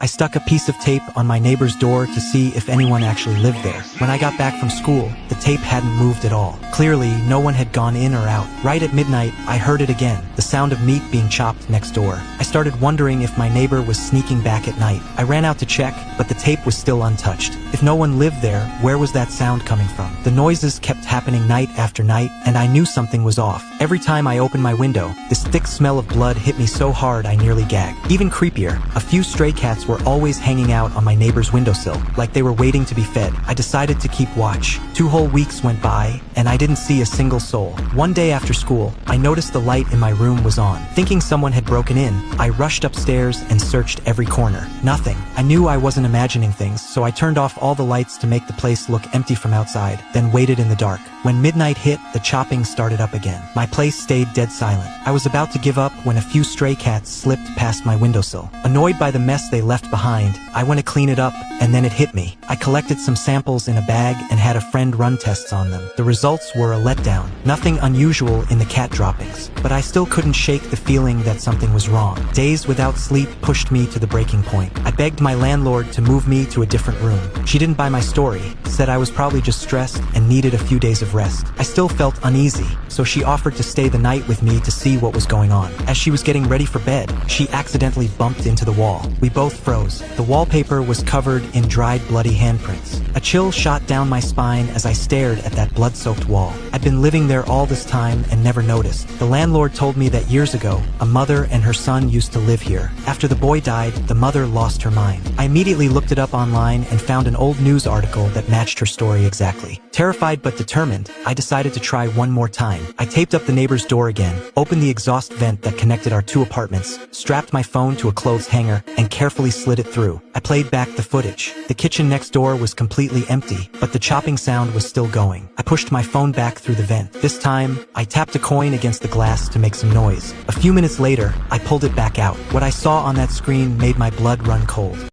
stuck a piece of tape on my neighbor's door to see if anyone actually lived there. When I got back from school, the tape hadn't moved at all. Clearly, no one had gone in or out. Right at midnight, I heard it again, the sound of meat being chopped next door. I started wondering if my neighbor was sneaking back at night. I ran out to check, but the tape was still untouched. If no one lived there, where was that sound coming from? The noises kept happening night after night, and I knew something was off. Every time I opened my window, this thick smell of blood hit me so hard I nearly gagged. Even creepier, a few stray cats were always hanging out on my neighbor's windowsill, like they were waiting to be fed. I decided to keep watch. 2 whole weeks went by, and I didn't see a single soul. One day after school, I noticed the light in my room was on. Thinking someone had broken in, I rushed upstairs and searched every corner. Nothing. I knew I wasn't imagining things, so I turned off all the lights to make the place look empty from outside, then waited in the dark. When midnight hit, the chopping started up again. My place stayed dead silent. I was about to give up when a few stray cats slipped past my windowsill. Annoyed by the mess they left behind, I went to clean it up, and then it hit me. I collected some samples in a bag and had a friend run tests on them. The results were a letdown. Nothing unusual in the cat droppings, but I still couldn't shake the feeling that something was wrong. Days without sleep pushed me to the breaking point. I begged my landlord to move me to a different room. She didn't buy my story, said I was probably just stressed and needed a few days of rest. I still felt uneasy, so she offered to stay the night with me to see what was going on. As she was getting ready for bed, she accidentally bumped into the wall. We both froze. The wallpaper was covered in dried, bloody handprints. A chill shot down my spine as I stared at that blood-soaked wall. I'd been living there all this time and never noticed. The landlord told me that years ago, a mother and her son used to live here. After the boy died, the mother lost her mind. I immediately looked it up online and found an old news article that matched her story exactly. Terrified but determined, I decided to try one more time. I taped up the neighbor's door again, opened the exhaust vent that connected our 2 apartments, strapped my phone to a clothes hanger, and carefully slid it through. I played back the footage. The kitchen next door was completely empty, but the chopping sound was still going. I pushed my phone back through the vent. This time, I tapped a coin against the glass to make some noise. A few minutes later, I pulled it back out. What I saw on that screen made my blood run cold.